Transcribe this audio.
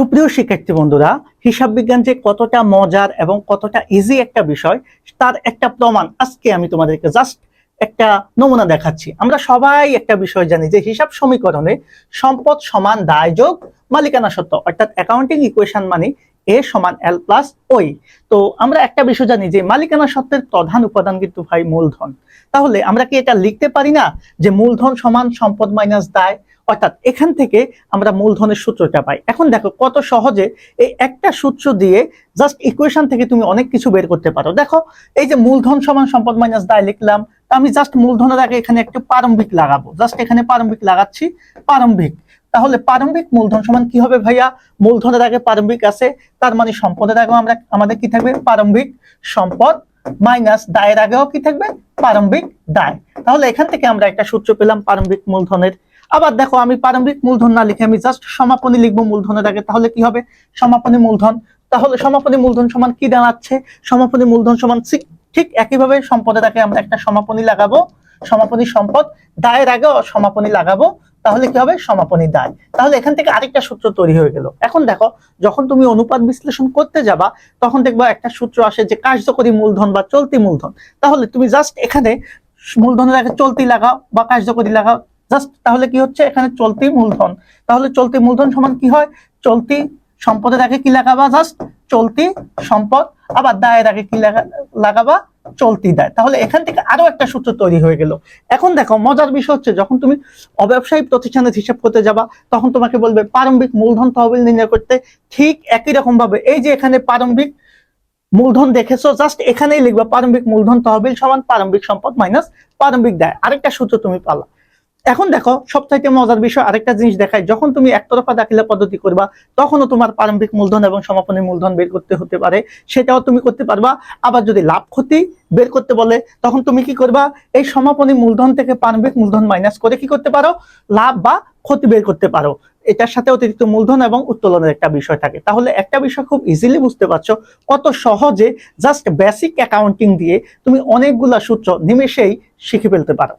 সুপ্রিয় শিক্ষার্থী বন্ধুরা, হিসাব বিজ্ঞান যে কতটা মজার এবং কতটা ইজি একটা বিষয় তার একটা প্রমাণ আজকে আমি তোমাদেরকে জাস্ট একটা নমুনা দেখাচ্ছি। আমরা সবাই একটা বিষয় জানি যে হিসাব সমীকরণে সম্পদ সমান দায় যোগ মালিকানা সত্ত্ব, অর্থাৎ অ্যাকাউন্টিং ইকুয়েশন মানে এ সমান এল প্লাস ওই। তো আমরা একটা বিষয় জানি যে মালিকানা সত্ত্বের প্রধান উপাদান কিন্তু ভাই মূলধন। তাহলে আমরা কি এটা লিখতে পারি না যে মূলধন সমান সম্পদ মাইনাস দায়? অর্থাৎ এখান থেকে আমরা মূলধনের সূত্রটা পাই। এখন দেখো কত সহজে এই একটা সূত্র দিয়ে জাস্ট ইকুয়েশন থেকে তুমি অনেক কিছু বের করতে পারো। দেখো এই যে মূলধন সমান সম্পদ মাইনাস দায় লিখলাম, তো আমি জাস্ট মূলধনের আগে এখানে একটু প্রারম্ভিক লাগাবো, জাস্ট এখানে প্রারম্ভিক লাগাচ্ছি, প্রারম্ভিক। তাহলে প্রারম্ভিক মূলধন সমান কি হবে ভাইয়া? মূলধনের আগে প্রারম্ভিক আছে, তার মানে সম্পদের আগেও আমাদের কি থাকবে? প্রারম্ভিক সম্পদ মাইনাস দায়ের আগেও কি থাকবে? প্রারম্ভিক দায়। তাহলে এখান থেকে আমরা একটা সূত্র পেলাম প্রারম্ভিক মূলধনের। আবার দেখো আমি প্রারম্ভিক মূলধন না লিখে আমি জাস্ট সমাপনী লিখবো মূলধনের আগে, তাহলে কি হবে? সমাপনী মূলধন। তাহলে সমাপনী মূলধন সমান কি দাঁড়াচ্ছে? সমাপনী মূলধন সমান ঠিক একইভাবে সম্পদের আগে আমরা একটা সমাপনী লাগাবো, সমাপনী সম্পদ, দায়ের আগেও সমাপনী লাগাবো, তাহলে কি হবে? সমাপনী দায়। তাহলে এখান থেকে আরেকটা সূত্র তৈরি হয়ে গেল। এখন দেখো যখন তুমি অনুপাত বিশ্লেষণ করতে যাবা তখন দেখবা একটা সূত্র আসে যে কার্যকরী মূলধন বা চলতি মূলধন। তাহলে তুমি জাস্ট এখানে মূলধনের আগে চলতি লাগাও বা কার্যকরী লাগাও, জাস্ট তাহলে কি হচ্ছে? এখানে চলতি মূলধন। তাহলে চলতি মূলধন সমান কি হয়? চলতি সম্পদের আগে কি লাগাবা? জাস্ট চলতি সম্পদ। আবার দায়ের আগে কি লাগাবা? চলতি দায়। তাহলে এখান থেকে আরো একটা সূত্র তৈরি হয়ে গেল। এখন দেখো মজার বিষয় হচ্ছে যখন তুমি অব্যবসায়িক প্রতিষ্ঠানের হিসাব করতে যাবা তখন তোমাকে বলবে প্রারম্ভিক মূলধন তহবিল নির্ণয় করতে। ঠিক একই রকম ভাবে এই যে এখানে প্রারম্ভিক মূলধন দেখেছো, জাস্ট এখানেই লিখবা প্রারম্ভিক মূলধন তহবিল সমান প্রারম্ভিক সম্পদ মাইনাস প্রারম্ভিক দায়। আরেকটা সূত্র তুমি পালা। এখন দেখো সবচাইতে মজার বিষয় আরেকটা জিনিস দেখায়, যখন তুমি একতরফা দাখিলা পদ্ধতি করবা তখনও তোমার প্রারম্ভিক মূলধন এবং সমাপনী মূলধন বের করতে হতে পারে, সেটাও তুমি করতে পারবা। আবার যদি লাভ ক্ষতি বের করতে বলে তখন তুমি কি করবা? এই সমাপনী মূলধন থেকে প্রারম্ভিক মূলধন মাইনাস করে কি করতে পারো? লাভ বা ক্ষতি বের করতে পারো। এটার সাথে অতিরিক্ত মূলধন এবং উত্তোলনের একটা বিষয় থাকে। তাহলে একটা বিষয় খুব ইজিলি বুঝতে পারছো কত সহজে জাস্ট বেসিক অ্যাকাউন্টিং দিয়ে তুমি অনেকগুলা সূত্র নিমেষেই শিখে ফেলতে পারো।